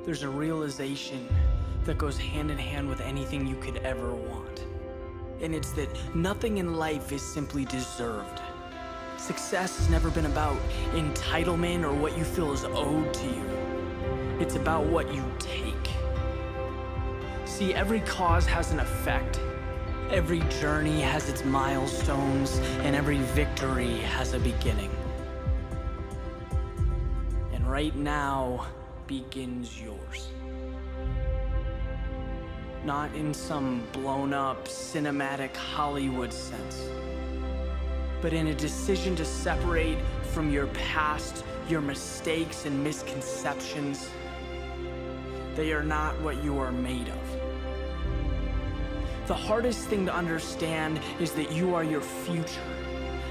there's a realization that goes hand in hand with anything you could ever want. And it's that nothing in life is simply deserved. Success has never been about entitlement or what you feel is owed to you. It's about what you take. See, every cause has an effect. Every journey has its milestones, and every victory has a beginning. And right now begins yours. Not in some blown-up, cinematic Hollywood sense, but in a decision to separate from your past, your mistakes and misconceptions. They are not what you are made of. The hardest thing to understand is that you are your future,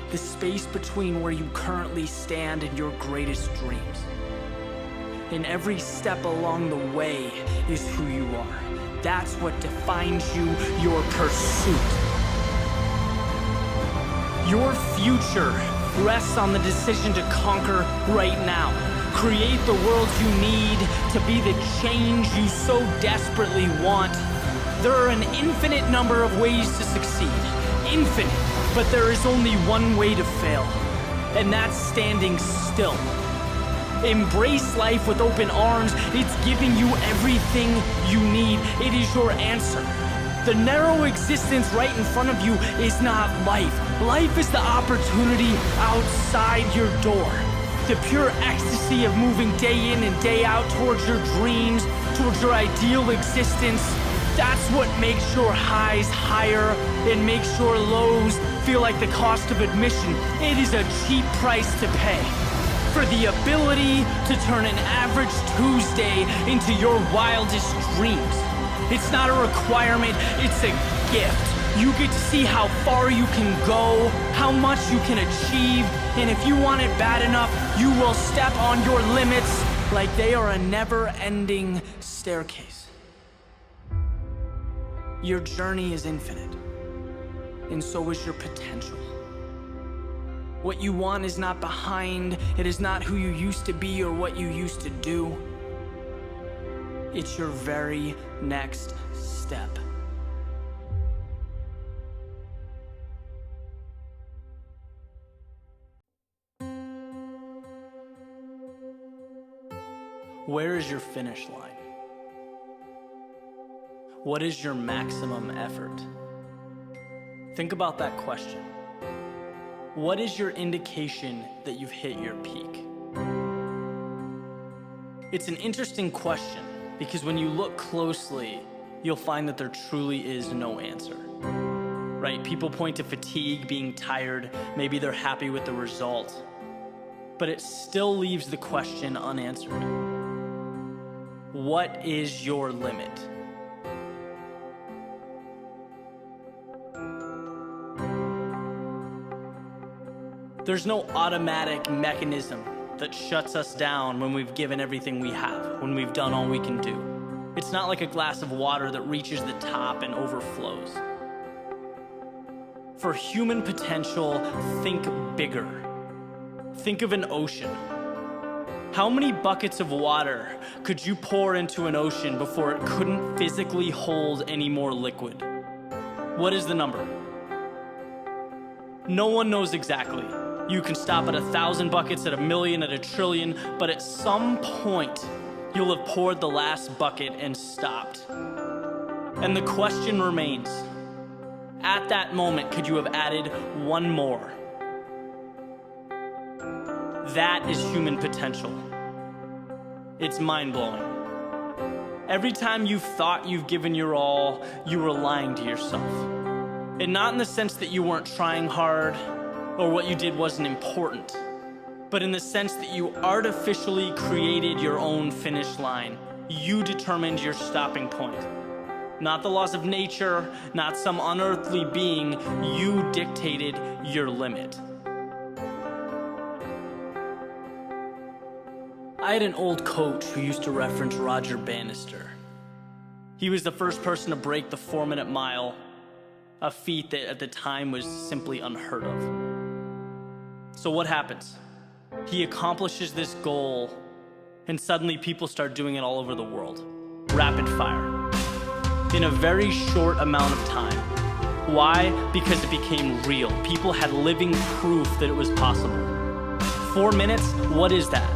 the space between where you currently stand and your greatest dreams. And every step along the way is who you are. That's what defines you, your pursuit. Your future rests on the decision to conquer right now. Create the world you need to be the change you so desperately want. There are an infinite number of ways to succeed. Infinite. But there is only one way to fail. And that's standing still. Embrace life with open arms. It's giving you everything you need. It is your answer. The narrow existence right in front of you is not life. Life is the opportunity outside your door. The pure ecstasy of moving day in and day out towards your dreams, towards your ideal existence. That's what makes your highs higher and makes your lows feel like the cost of admission. It is a cheap price to pay for the ability to turn an average Tuesday into your wildest dreams. It's not a requirement, it's a gift. You get to see how far you can go, how much you can achieve, and if you want it bad enough, you will step on your limits like they are a never-ending staircase. Your journey is infinite, and so is your potential. What you want is not behind, it is not who you used to be or what you used to do. It's your very next step. Where is your finish line? What is your maximum effort? Think about that question. What is your indication that you've hit your peak? It's an interesting question because when you look closely, you'll find that there truly is no answer. Right? People point to fatigue, being tired, maybe they're happy with the result, but it still leaves the question unanswered. What is your limit? There's no automatic mechanism that shuts us down when we've given everything we have, when we've done all we can do. It's not like a glass of water that reaches the top and overflows. For human potential, think bigger. Think of an ocean. How many buckets of water could you pour into an ocean before it couldn't physically hold any more liquid? What is the number? No one knows exactly. You can stop at 1,000 buckets, at 1,000,000, at 1,000,000,000,000, but at some point, you'll have poured the last bucket and stopped. And the question remains, at that moment, could you have added one more? That is human potential. It's mind-blowing. Every time you've thought you've given your all, you were lying to yourself. And not in the sense that you weren't trying hard, or what you did wasn't important, but in the sense that you artificially created your own finish line. You determined your stopping point. Not the laws of nature, not some unearthly being. You dictated your limit. I had an old coach who used to reference Roger Bannister. He was the first person to break the 4-minute mile, a feat that at the time was simply unheard of. So what happens? He accomplishes this goal, And suddenly people start doing it all over the world. Rapid fire. In a very short amount of time. Why? Because it became real. People had living proof that it was possible. 4 minutes, what is that?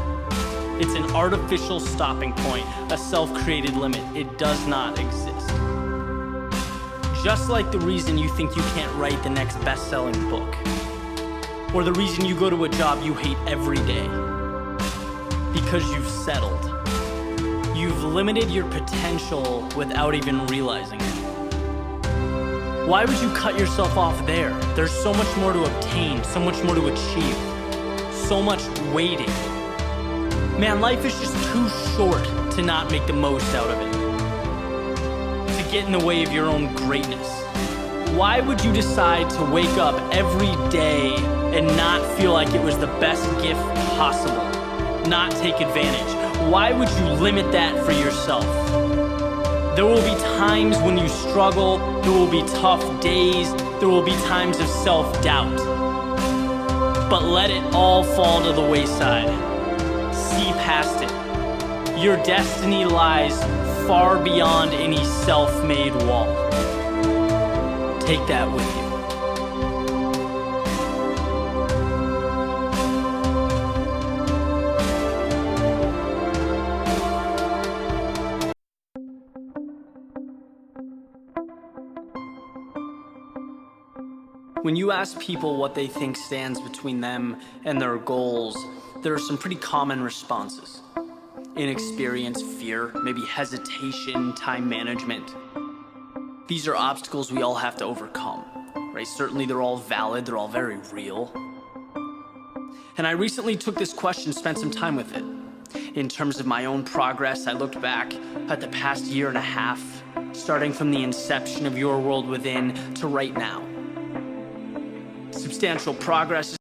It's an artificial stopping point, a self-created limit. It does not exist. Just like the reason you think you can't write the next best-selling book, or the reason you go to a job you hate every day. Because you've settled. You've limited your potential without even realizing it. Why would you cut yourself off there? There's so much more to obtain, so much more to achieve, so much waiting. Man, life is just too short to not make the most out of it. To get in the way of your own greatness. Why would you decide to wake up every day and not feel like it was the best gift possible? Not take advantage? Why would you limit that for yourself? There will be times when you struggle, there will be tough days, there will be times of self-doubt. But let it all fall to the wayside. See past it. Your destiny lies far beyond any self-made wall. Take that with you. When you ask people what they think stands between them and their goals, there are some pretty common responses. Inexperience, fear, maybe hesitation, time management. These are obstacles we all have to overcome, right? Certainly they're all valid, they're all very real. And I recently took this question, spent some time with it. In terms of my own progress, I looked back at the past year and a half, starting from the inception of Your World Within to right now. Substantial progress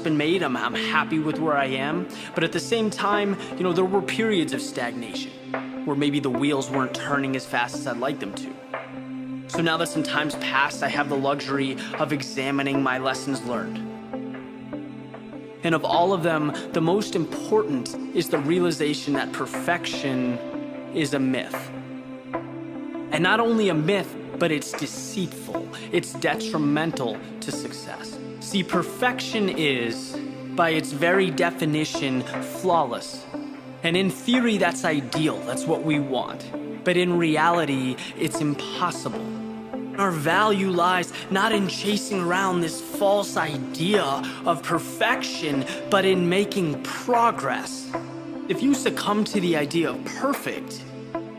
been made. I'm happy with where I am, but at the same time, there were periods of stagnation where maybe the wheels weren't turning as fast as I'd like them to. So now that some time's passed, I have the luxury of examining my lessons learned. And of all of them, the most important is the realization that perfection is a myth. And not only a myth, but it's deceitful. It's detrimental to success. See, perfection is, by its very definition, flawless. And in theory, that's ideal. That's what we want. But in reality, it's impossible. Our value lies not in chasing around this false idea of perfection, but in making progress. If you succumb to the idea of perfect,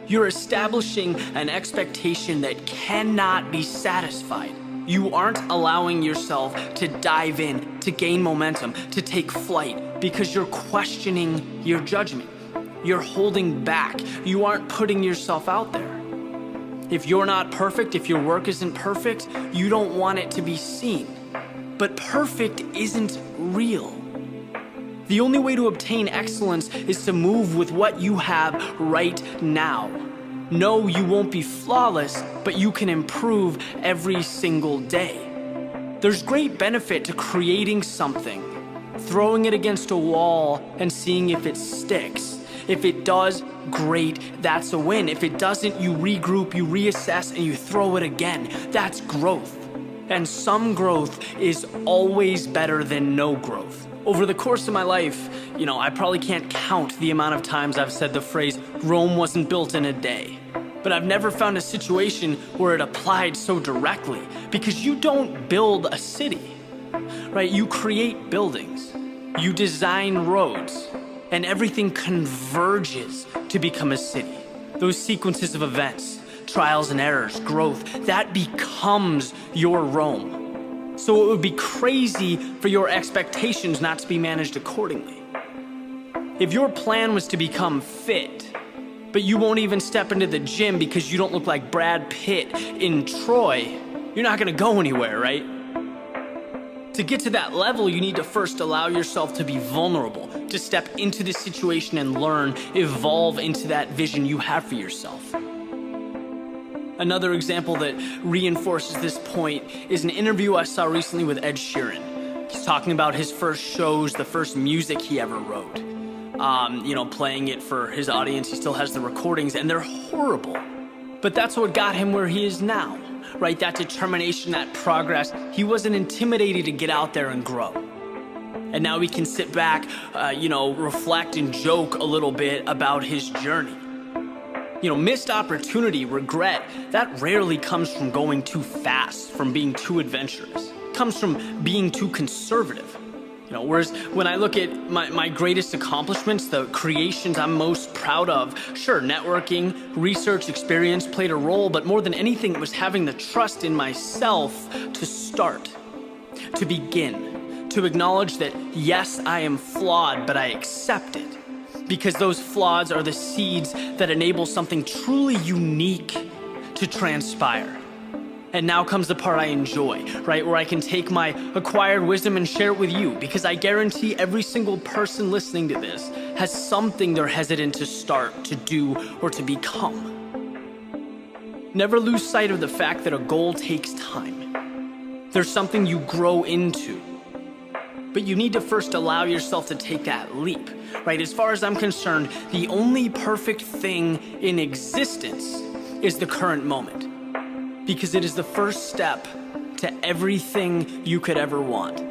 you're establishing an expectation that cannot be satisfied. You aren't allowing yourself to dive in, to gain momentum, to take flight, because you're questioning your judgment. You're holding back. You aren't putting yourself out there. If you're not perfect, if your work isn't perfect, you don't want it to be seen. But perfect isn't real. The only way to obtain excellence is to move with what you have right now. No, you won't be flawless, but you can improve every single day. There's great benefit to creating something, throwing it against a wall and seeing if it sticks. If it does, great, that's a win. If it doesn't, you regroup, you reassess, and you throw it again. That's growth. And some growth is always better than no growth. Over the course of my life, I probably can't count the amount of times I've said the phrase, Rome wasn't built in a day. But I've never found a situation where it applied so directly, because you don't build a city, right? You create buildings, you design roads, and everything converges to become a city. Those sequences of events, trials and errors, growth, that becomes your Rome. So it would be crazy for your expectations not to be managed accordingly. If your plan was to become fit, but you won't even step into the gym because you don't look like Brad Pitt in Troy, you're not gonna go anywhere, right? To get to that level, you need to first allow yourself to be vulnerable, to step into the situation and learn, evolve into that vision you have for yourself. Another example that reinforces this point is an interview I saw recently with Ed Sheeran. He's talking about his first shows, the first music he ever wrote. Playing it for his audience. He still has the recordings, and they're horrible. But that's what got him where he is now, right? That determination, that progress. He wasn't intimidated to get out there and grow. And now we can sit back, reflect and joke a little bit about his journey. Missed opportunity, regret, that rarely comes from going too fast, from being too adventurous. It comes from being too conservative. Whereas when I look at my greatest accomplishments, the creations I'm most proud of, sure, networking, research, experience played a role, but more than anything, it was having the trust in myself to start, to begin, to acknowledge that, yes, I am flawed, but I accept it. Because those flaws are the seeds that enable something truly unique to transpire. And now comes the part I enjoy, right? Where I can take my acquired wisdom and share it with you, because I guarantee every single person listening to this has something they're hesitant to start, to do, or to become. Never lose sight of the fact that a goal takes time. There's something you grow into. But you need to first allow yourself to take that leap, right? As far as I'm concerned, the only perfect thing in existence is the current moment. Because it is the first step to everything you could ever want.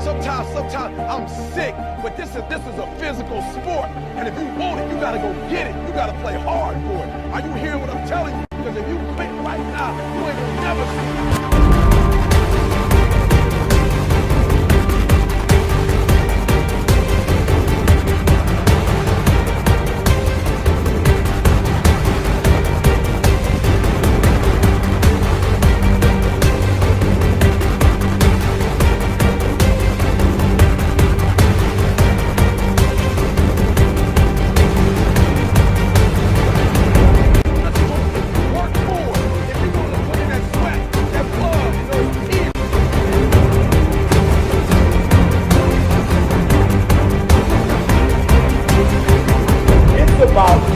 Sometimes I'm sick, but this is a physical sport. And if you want it, you gotta go get it. You gotta play hard for it. Are you hearing what I'm telling you? Because if you quit right now, you ain't gonna never see it.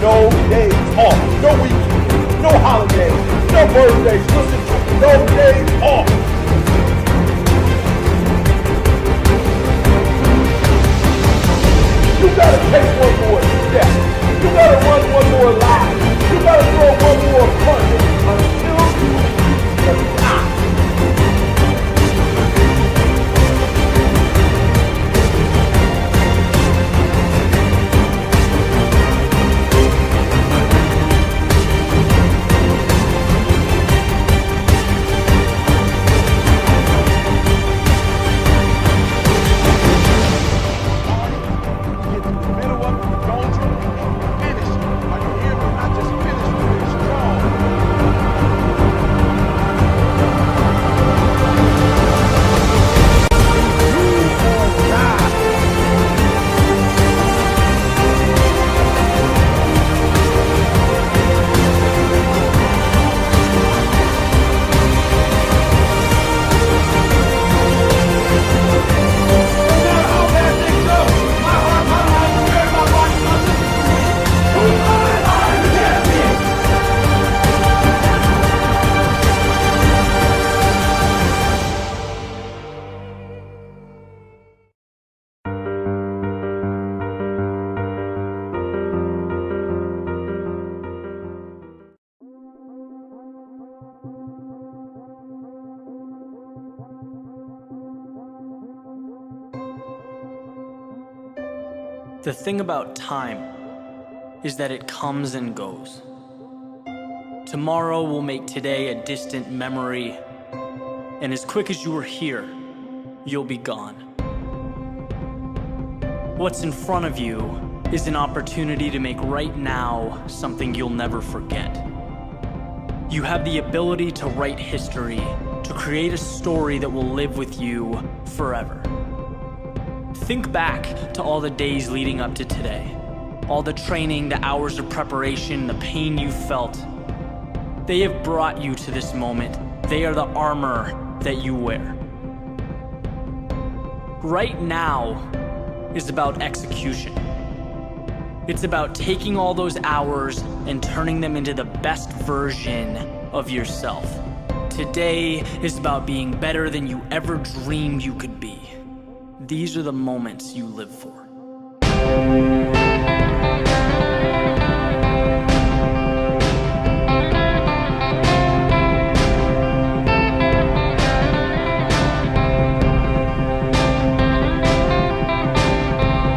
No days off, no weekends, no holidays, no birthdays, listen to me, no days off. You gotta take one more step. You gotta run one more lap. You gotta throw one more punch until you stop. The thing about time is that it comes and goes. Tomorrow will make today a distant memory, and as quick as you were here, you'll be gone. What's in front of you is an opportunity to make right now something you'll never forget. You have the ability to write history, to create a story that will live with you forever. Think back to all the days leading up to today. All the training, the hours of preparation, the pain you felt. They have brought you to this moment. They are the armor that you wear. Right now is about execution. It's about taking all those hours and turning them into the best version of yourself. Today is about being better than you ever dreamed you could be. These are the moments you live for.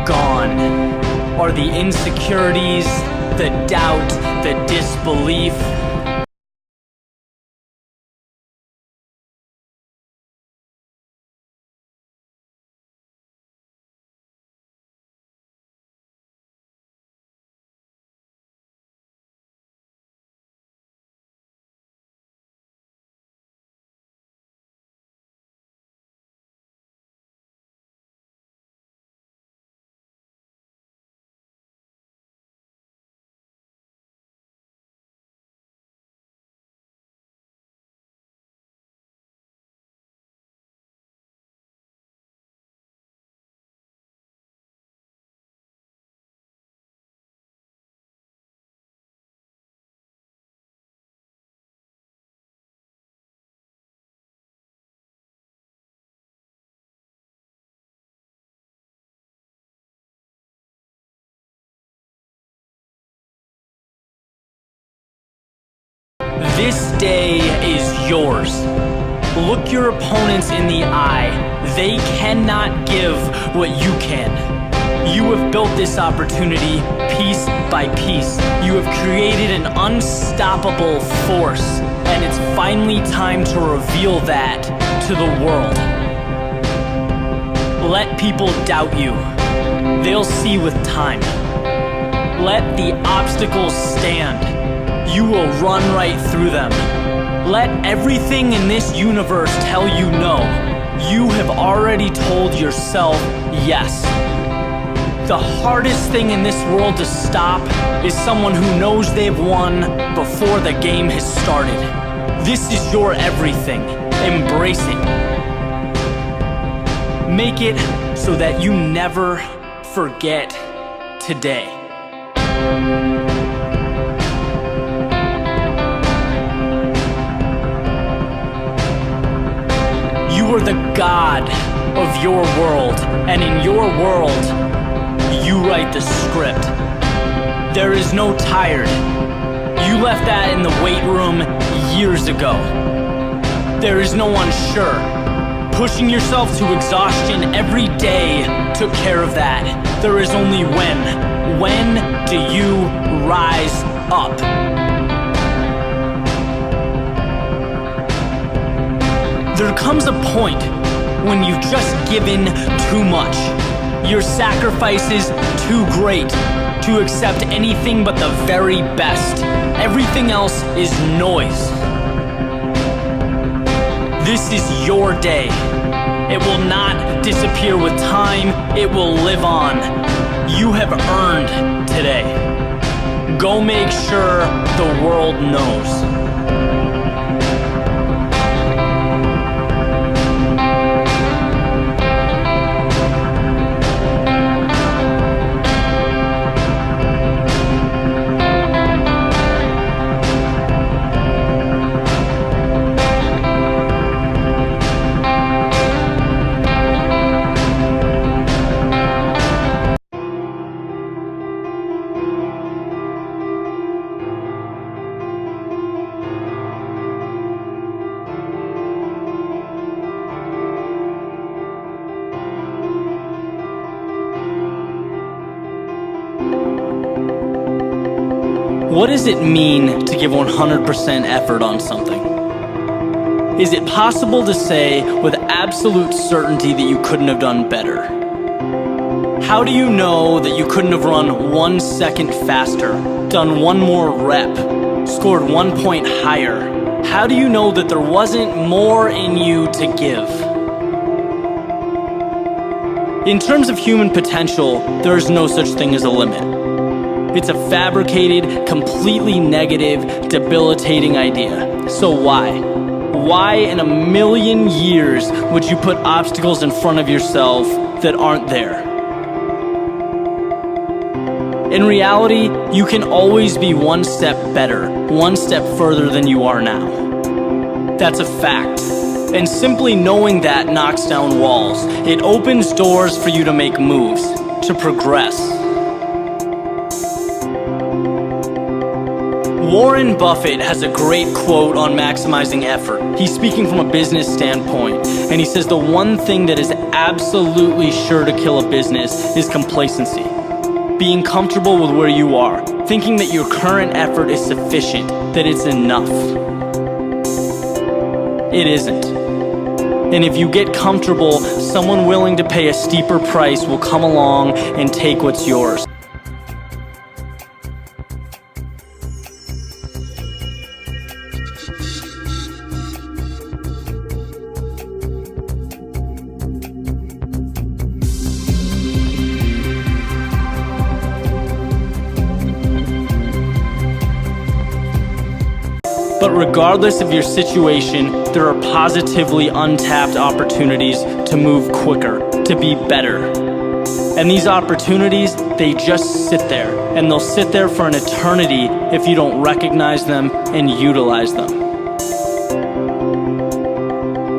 Gone are the insecurities, the doubt, the disbelief. This day is yours. Look your opponents in the eye. They cannot give what you can. You have built this opportunity piece by piece. You have created an unstoppable force, and it's finally time to reveal that to the world. Let people doubt you. They'll see with time. Let the obstacles stand. You will run right through them. Let everything in this universe tell you no. You have already told yourself yes. The hardest thing in this world to stop is someone who knows they've won before the game has started. This is your everything. Embrace it. Make it so that you never forget today. You are the god of your world, and in your world, you write the script. There is no tired. You left that in the weight room years ago. There is no unsure. Pushing yourself to exhaustion every day took care of that. There is only when. When do you rise up? There comes a point when you've just given too much. Your sacrifice is too great to accept anything but the very best. Everything else is noise. This is your day. It will not disappear with time. It will live on. You have earned today. Go make sure the world knows. What does it mean to give 100% effort on something? Is it possible to say with absolute certainty that you couldn't have done better? How do you know that you couldn't have run 1 second faster, done 1 more rep, scored 1 point higher? How do you know that there wasn't more in you to give? In terms of human potential, there is no such thing as a limit. It's a fabricated, completely negative, debilitating idea. So why? Why in a million years would you put obstacles in front of yourself that aren't there? In reality, you can always be 1 step better, 1 step further than you are now. That's a fact. And simply knowing that knocks down walls. It opens doors for you to make moves, to progress. Warren Buffett has a great quote on maximizing effort. He's speaking from a business standpoint, and he says the one thing that is absolutely sure to kill a business is complacency. Being comfortable with where you are, thinking that your current effort is sufficient, that it's enough. It isn't. And if you get comfortable, someone willing to pay a steeper price will come along and take what's yours. But regardless of your situation, there are positively untapped opportunities to move quicker, to be better. And these opportunities, they just sit there, and they'll sit there for an eternity if you don't recognize them and utilize them.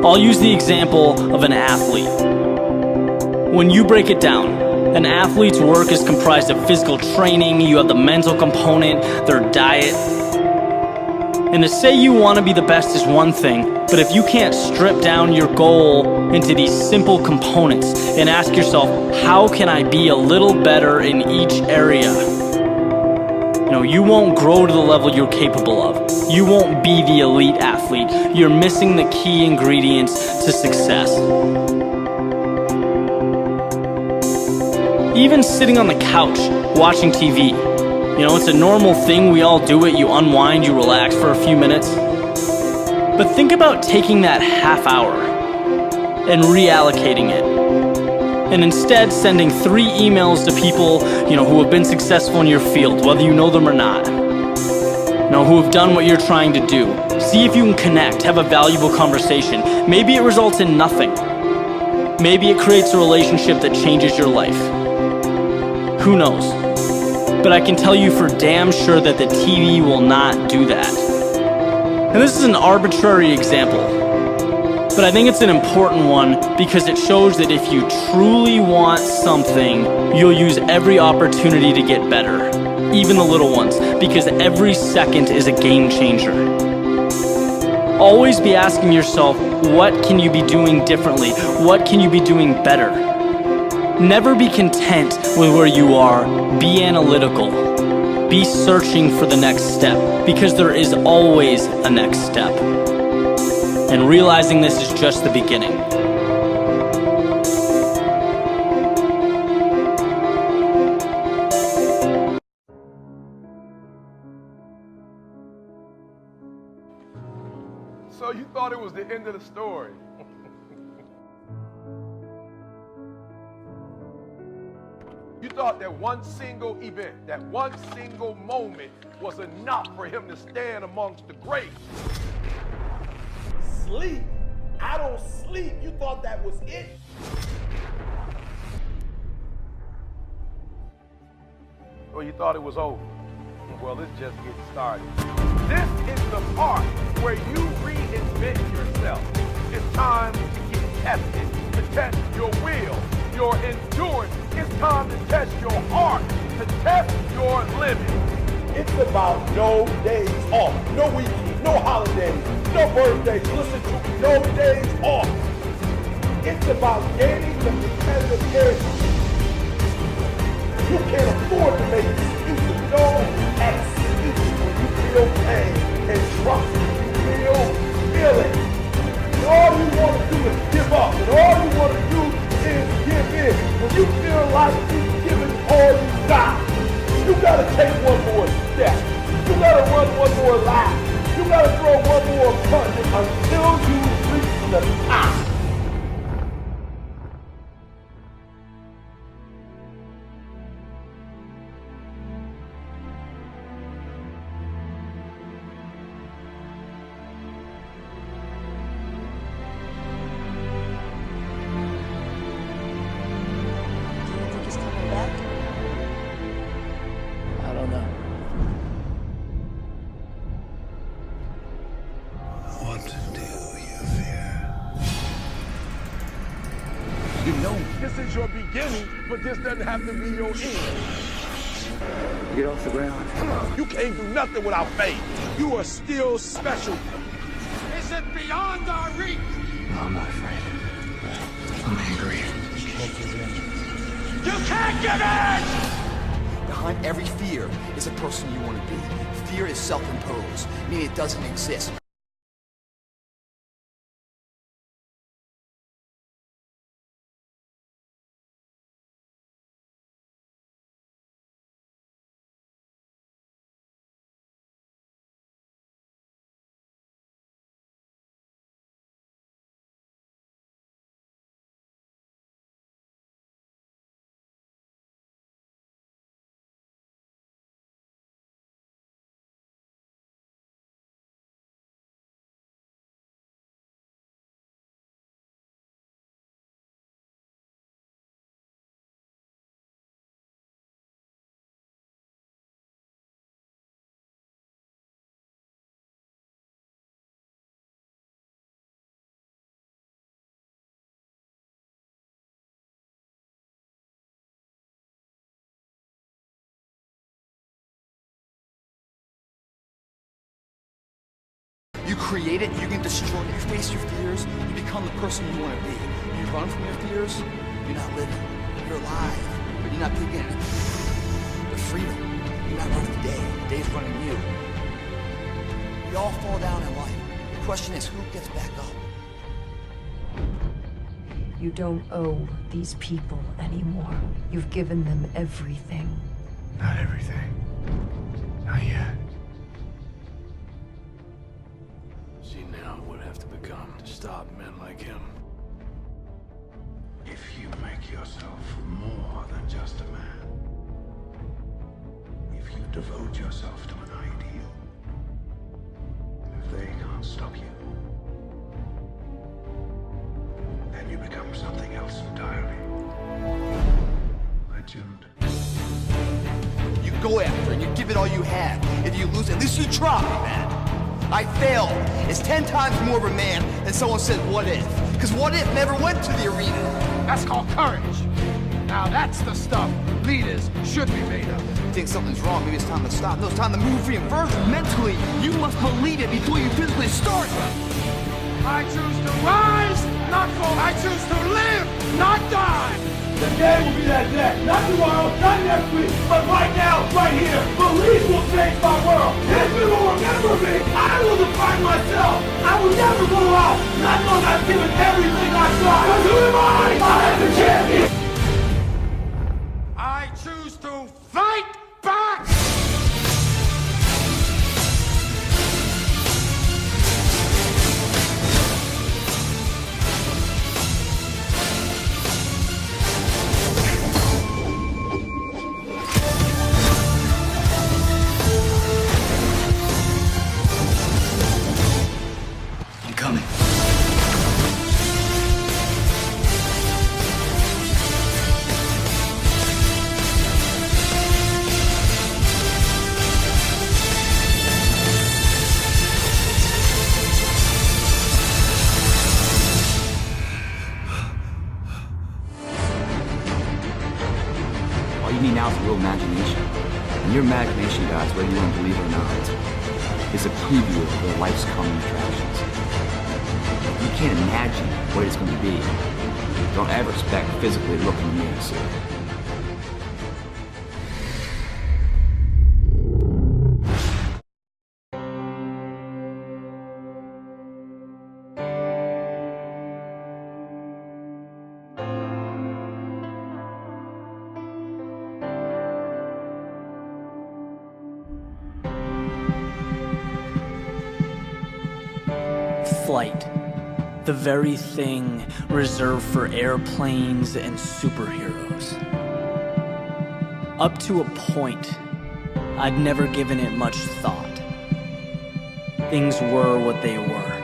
I'll use the example of an athlete. When you break it down, an athlete's work is comprised of physical training, you have the mental component, their diet. And to say you want to be the best is one thing, but if you can't strip down your goal into these simple components and ask yourself, how can I be a little better in each area? You won't grow to the level you're capable of. You won't be the elite athlete. You're missing the key ingredients to success. Even sitting on the couch, watching TV, it's a normal thing, we all do it, you unwind, you relax for a few minutes. But think about taking that half hour and reallocating it. And instead sending 3 emails to people, who have been successful in your field, whether you know them or not. Who have done what you're trying to do. See if you can connect, have a valuable conversation. Maybe it results in nothing. Maybe it creates a relationship that changes your life. Who knows? But I can tell you for damn sure that the TV will not do that. And this is an arbitrary example, but I think it's an important one because it shows that if you truly want something, you'll use every opportunity to get better, even the little ones, because every second is a game changer. Always be asking yourself, what can you be doing differently? What can you be doing better? Never be content with where you are. Be analytical. Be searching for the next step, because there is always a next step. And realizing this is just the beginning. So you thought it was the end of the story. You thought that one single event, that one single moment was enough for him to stand amongst the greats. Sleep? I don't sleep. You thought that was it? Well, you thought it was over. Well, it's just getting started. This is the part where you reinvent yourself. It's time to get tested, to test your will, your endurance. It's time to test your heart, to test your limits. It's about no days off, no weekends, no holidays, no birthdays. Listen to me, no days off. It's about gaining the competitive edge. You can't afford to make excuses. No excuses. feel pain, and trust me, you will feel it. And all you want to do is give up, and all you want to do is give in. When you feel like you've given all you got, you gotta take one more step. You gotta run one more lap. You gotta throw one more punch until you reach the top. I don't know. What do you fear? You know, this is your beginning, but this doesn't have to be your end. Get off the ground. You can't do nothing without faith. You are still special. Is it beyond our reach? No, I'm not afraid. I'm angry. You can't give in! Behind every fear is a person you want to be. Fear is self-imposed, meaning it doesn't exist. You create it, you can destroy it. You face your fears, you become the person you want to be. You run from your fears, you're not living. You're alive, but you're not taking the freedom. You're not running the day. The day's running you. We all fall down in life. The question is, who gets back up? You don't owe these people anymore. You've given them everything. Not everything. Not yet. See now what have to become to stop men like him. If you make yourself more than just a man, if you devote yourself to an ideal, if they can't stop you, then you become something else entirely. Legend. You go after it, and you give it all you have. If you lose, at least you try, man. I failed. It's 10 times more of a man than someone said, what if? Because what if never went to the arena? That's called courage. Now that's the stuff leaders should be made of. You think something's wrong, maybe it's time to stop. No, it's time to move reinforced. Mentally, you must believe it before you physically start. I choose to rise, not fall. I choose to live, not die. The day will be that day. Not tomorrow, not next week, but right now, right here. Belief will change my world. History will remember me. I will define myself. I will never go out. Not knowing I've given everything I tried. But who am I? I am the champion. I choose to fight back. I'm coming. All you need now is a little imagination. And your imagination, guys, whether you want to believe it or not, is a preview of your life's coming attractions. You can't imagine what it's going to be. Don't ever expect physically looking in the mirror to see it. flight. The very thing reserved for airplanes and superheroes. Up to a point, I'd never given it much thought. Things were what they were.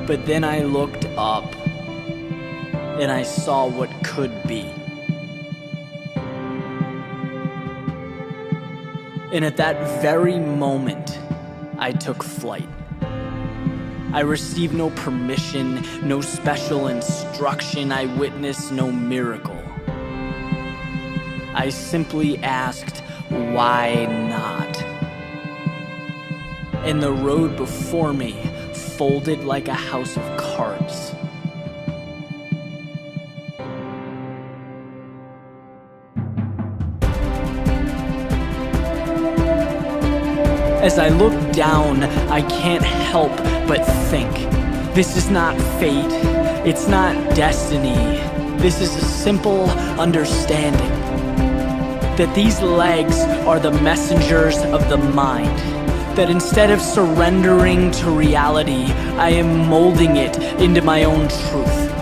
But then I looked up, and I saw what could be. And at that very moment, I took flight. I received no permission, no special instruction. I witnessed no miracle. I simply asked, why not? And the road before me folded like a house of cards. As I look down, I can't help but think, this is not fate, it's not destiny. This is a simple understanding that these legs are the messengers of the mind. That instead of surrendering to reality, I am molding it into my own truth.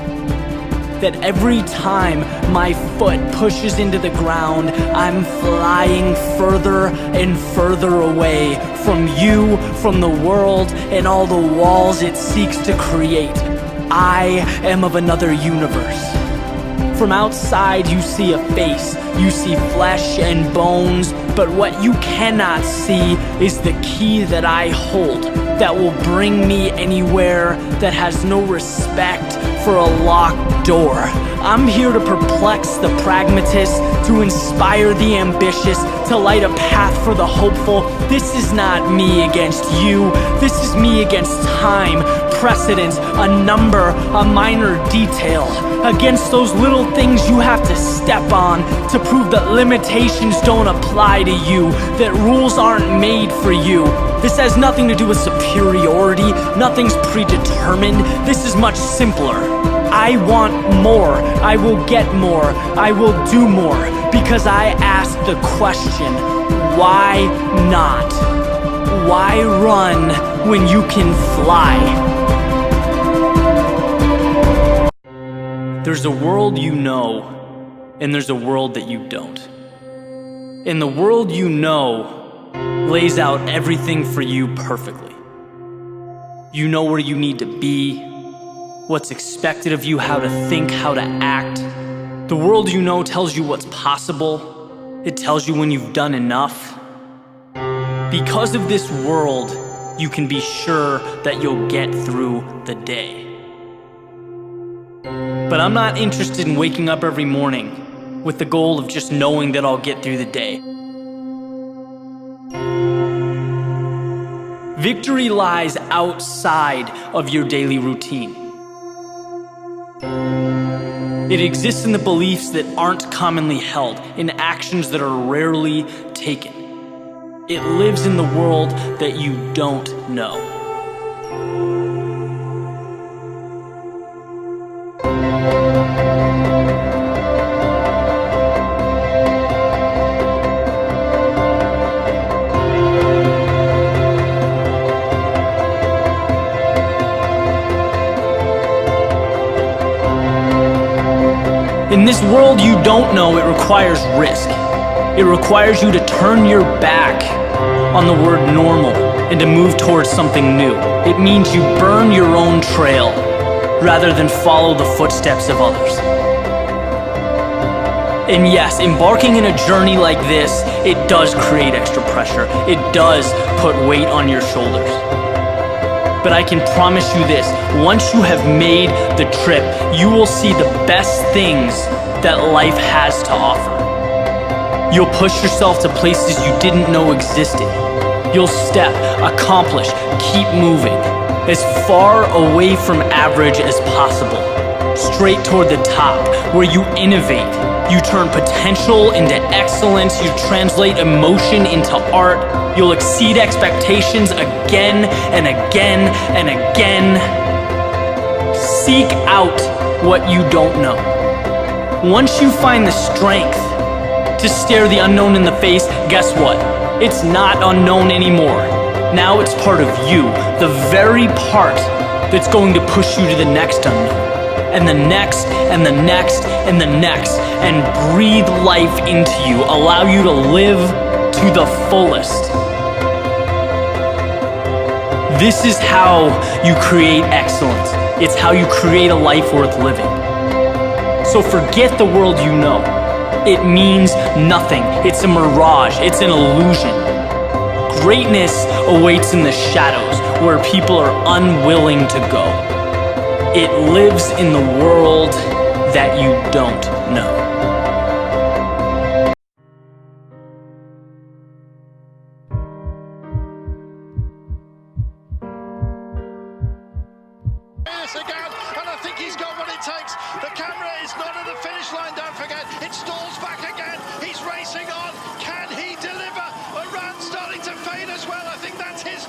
That every time my foot pushes into the ground, I'm flying further and further away from you, from the world, and all the walls it seeks to create. I am of another universe. From outside you see a face, you see flesh and bones, but what you cannot see is the key that I hold that will bring me anywhere, that has no respect for a locked door. I'm here to perplex the pragmatist, to inspire the ambitious, to light a path for the hopeful. This is not me against you, this is me against time, precedence, a number, a minor detail, against those little things you have to step on to prove that limitations don't apply to you, that rules aren't made for you. This has nothing to do with superiority, nothing's predetermined, this is much simpler. I want more, I will get more, I will do more, because I asked the question, why not? Why run when you can fly? There's a world you know, and there's a world that you don't. And the world you know lays out everything for you perfectly. You know where you need to be, what's expected of you, how to think, how to act. The world you know tells you what's possible. It tells you when you've done enough. Because of this world, you can be sure that you'll get through the day. But I'm not interested in waking up every morning with the goal of just knowing that I'll get through the day. Victory lies outside of your daily routine. It exists in the beliefs that aren't commonly held, in actions that are rarely taken. It lives in the world that you don't know. In this world you don't know, it requires risk. It requires you to turn your back on the word normal and to move towards something new. It means you burn your own trail rather than follow the footsteps of others. And yes, embarking in a journey like this, it does create extra pressure. It does put weight on your shoulders. But I can promise you this, once you have made the trip, you will see the best things that life has to offer. You'll push yourself to places you didn't know existed. You'll step, accomplish, keep moving, as far away from average as possible, straight toward the top, where you innovate, you turn potential into excellence, you translate emotion into art, you'll exceed expectations again and again and again. Seek out what you don't know. Once you find the strength to stare the unknown in the face, guess what? It's not unknown anymore. Now it's part of you, the very part that's going to push you to the next unknown, and the next, and the next, and the next, and breathe life into you, allow you to live to the fullest. This is how you create excellence. It's how you create a life worth living. So forget the world you know. It means nothing. It's a mirage. It's an illusion. Greatness awaits in the shadows where people are unwilling to go. It lives in the world that you don't know. Again, and I think he's got what it takes. The camera is not at the finish line, don't forget. It stalls back again. He's racing on. Can he deliver? Iran starting to fade as well. I think that's his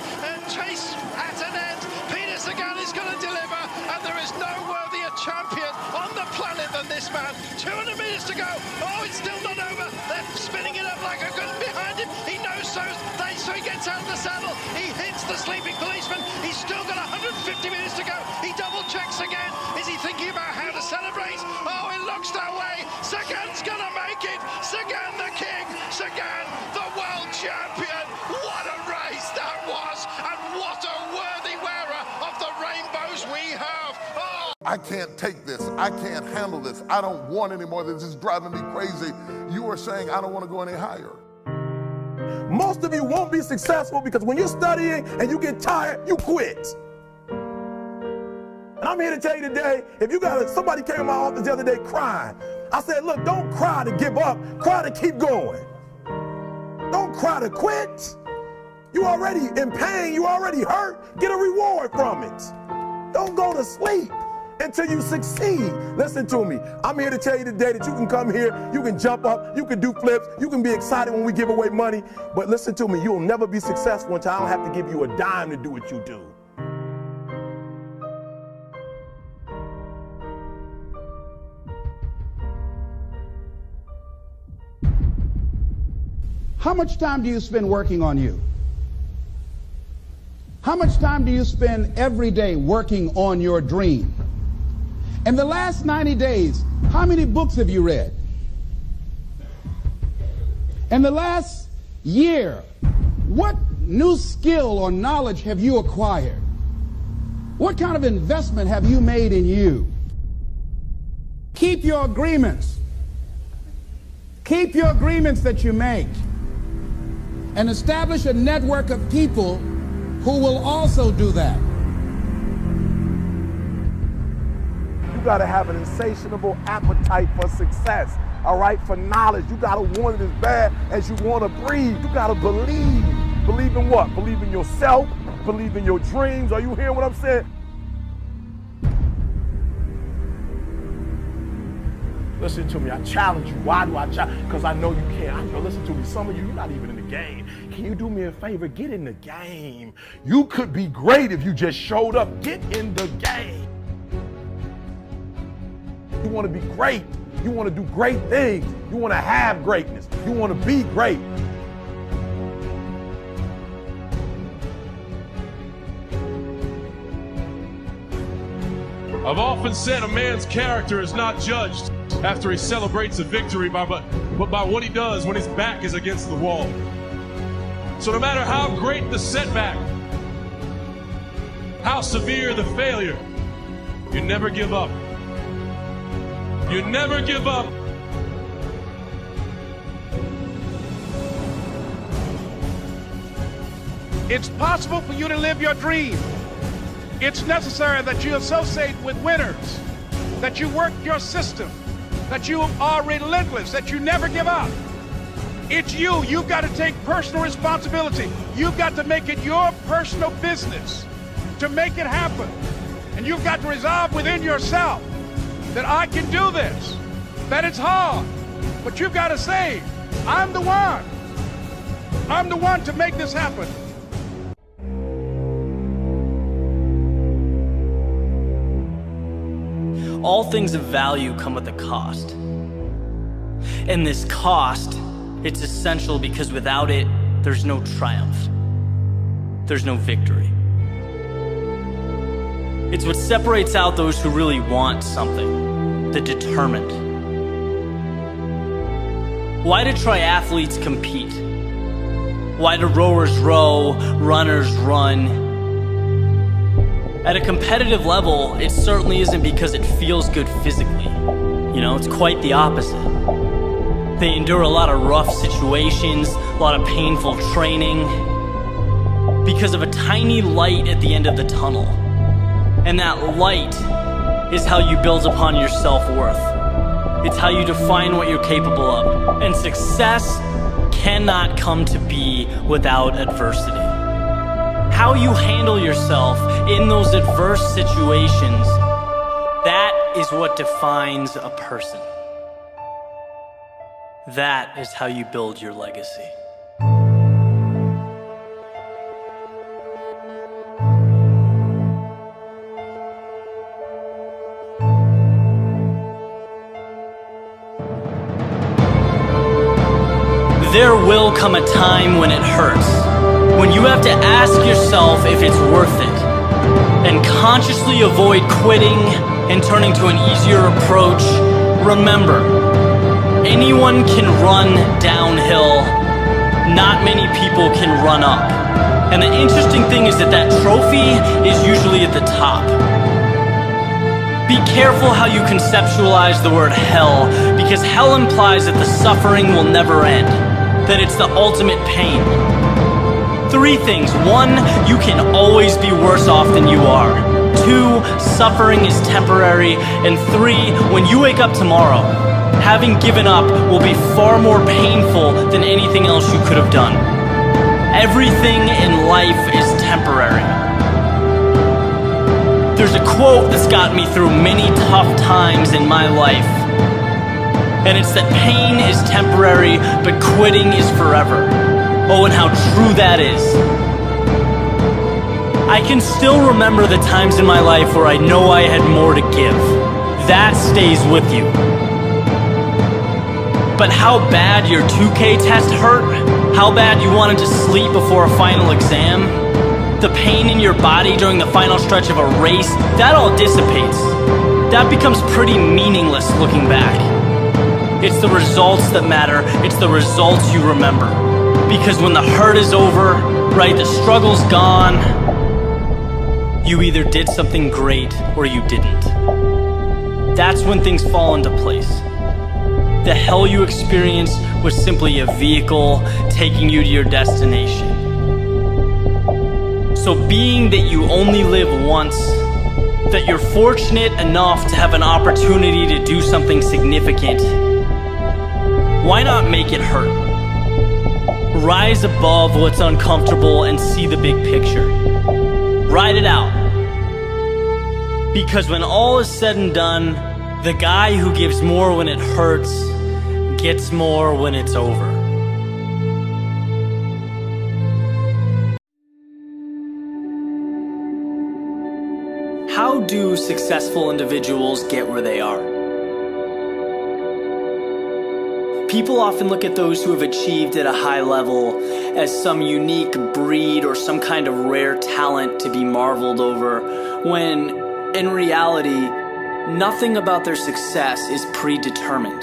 chase at an end. Peter Sagan is going to deliver, and there is no worthier champion on the planet than this man. 200 meters to go. Oh, it's still not over. They're spinning it up like a gun behind him. He knows so he gets out of the saddle. He hits the sleeping policeman. He's still got 150 meters to go. He double checks again. Is he thinking about how to celebrate? Oh, it looks that way. Sagan's gonna make it. Sagan the king. Sagan the world champion. What a race that was, and what a worthy wearer of the rainbows we have. Oh. I can't take this. I can't handle this. I don't want any more. This is driving me crazy. You are saying I don't want to go any higher. Most of you won't be successful because when you're studying and you get tired, you quit. And I'm here to tell you today, if you got somebody came to my office the other day crying. I said, look, don't cry to give up, cry to keep going. Don't cry to quit. You already in pain, you already hurt, get a reward from it. Don't go to sleep until you succeed. Listen to me. I'm here to tell you today that you can come here, you can jump up, you can do flips, you can be excited when we give away money. But listen to me, you'll never be successful until I don't have to give you a dime to do what you do. How much time do you spend working on you? How much time do you spend every day working on your dream? In the last 90 days, how many books have you read? In the last year, what new skill or knowledge have you acquired? What kind of investment have you made in you? Keep your agreements. Keep your agreements that you make. And establish a network of people who will also do that. You gotta have an insatiable appetite for success, all right, for knowledge. You gotta want it as bad as you wanna breathe. You gotta believe. Believe in what? Believe in yourself, believe in your dreams. Are you hearing what I'm saying? Listen to me, I challenge you. Why do I challenge? Because I know you can. I know, listen to me, some of you, you're not even in the game. Can you do me a favor? Get in the game. You could be great if you just showed up. Get in the game. You want to be great. You want to do great things. You want to have greatness. You want to be great. I've often said a man's character is not judged after he celebrates a victory, but by what he does when his back is against the wall. So no matter how great the setback, how severe the failure, you never give up. You never give up. It's possible for you to live your dream. It's necessary that you associate with winners, that you work your system, that you are relentless, that you never give up. It's you. You've got to take personal responsibility. You've got to make it your personal business to make it happen. And you've got to resolve within yourself that I can do this, that it's hard, but you've got to say, I'm the one. I'm the one to make this happen. All things of value come with a cost. And this cost, it's essential because without it, there's no triumph. there's no victory. It's what separates out those who really want something, the determined. Why do triathletes compete? Why do rowers row, runners run? At a competitive level, it certainly isn't because it feels good physically. You know, it's quite the opposite. They endure a lot of rough situations, a lot of painful training, because of a tiny light at the end of the tunnel. And that light is how you build upon your self-worth. It's how you define what you're capable of. And success cannot come to be without adversity. How you handle yourself in those adverse situations, that is what defines a person. That is how you build your legacy. There will come a time when it hurts, when you have to ask yourself if it's worth it, and consciously avoid quitting and turning to an easier approach. Remember, anyone can run downhill, not many people can run up. And the interesting thing is that that trophy is usually at the top. Be careful how you conceptualize the word hell, because hell implies that the suffering will never end, that it's the ultimate pain. 3 things. 1, you can always be worse off than you are. 2, suffering is temporary. And 3, when you wake up tomorrow, having given up will be far more painful than anything else you could have done. Everything in life is temporary. There's a quote that's got me through many tough times in my life. And it's that pain is temporary, but quitting is forever. Oh, and how true that is. I can still remember the times in my life where I know I had more to give. That stays with you. But how bad your 2K test hurt, how bad you wanted to sleep before a final exam, the pain in your body during the final stretch of a race, that all dissipates. That becomes pretty meaningless looking back. It's the results that matter. It's the results you remember. Because when the hurt is over, right, the struggle's gone, you either did something great or you didn't. That's when things fall into place. The hell you experienced was simply a vehicle taking you to your destination. So being that you only live once, that you're fortunate enough to have an opportunity to do something significant, why not make it hurt? Rise above what's uncomfortable and see the big picture. Ride it out. Because when all is said and done, the guy who gives more when it hurts gets more when it's over. How do successful individuals get where they are? People often look at those who have achieved at a high level as some unique breed or some kind of rare talent to be marveled over, when in reality, nothing about their success is predetermined.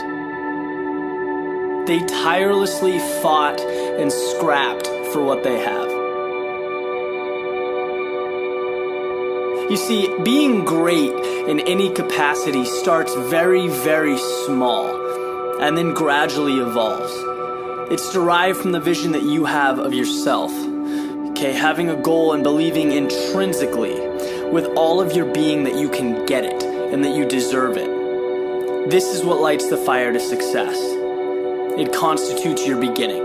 They tirelessly fought and scrapped for what they have. You see, being great in any capacity starts very, very small and then gradually evolves. It's derived from the vision that you have of yourself. Okay, having a goal and believing intrinsically with all of your being that you can get it and that you deserve it. This is what lights the fire to success. It constitutes your beginning.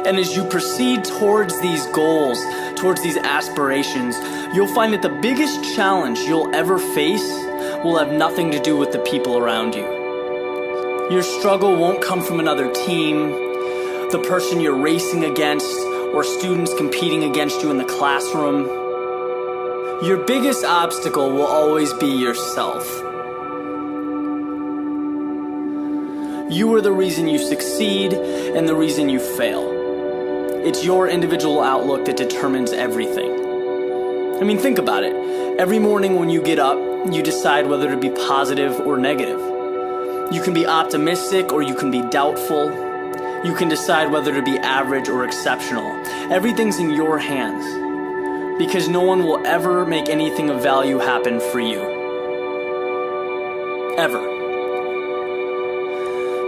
And as you proceed towards these goals, towards these aspirations, you'll find that the biggest challenge you'll ever face will have nothing to do with the people around you. Your struggle won't come from another team, the person you're racing against, or students competing against you in the classroom. Your biggest obstacle will always be yourself. You are the reason you succeed and the reason you fail. It's your individual outlook that determines everything. I mean, think about it. Every morning when you get up, you decide whether to be positive or negative. You can be optimistic or you can be doubtful. You can decide whether to be average or exceptional. Everything's in your hands, because no one will ever make anything of value happen for you. Ever.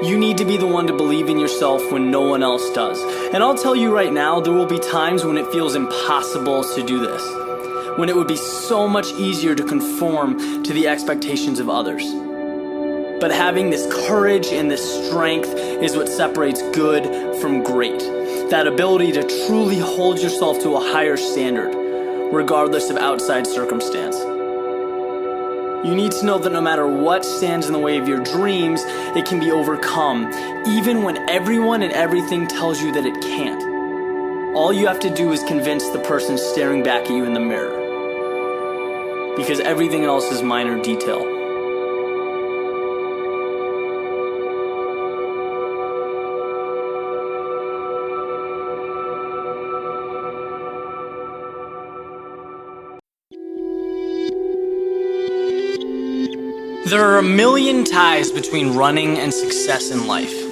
You need to be the one to believe in yourself when no one else does. And I'll tell you right now, there will be times when it feels impossible to do this, when it would be so much easier to conform to the expectations of others. But having this courage and this strength is what separates good from great. That ability to truly hold yourself to a higher standard, regardless of outside circumstance. You need to know that no matter what stands in the way of your dreams, it can be overcome, even when everyone and everything tells you that it can't. All you have to do is convince the person staring back at you in the mirror, because everything else is minor detail. There are a million ties between running and success in life.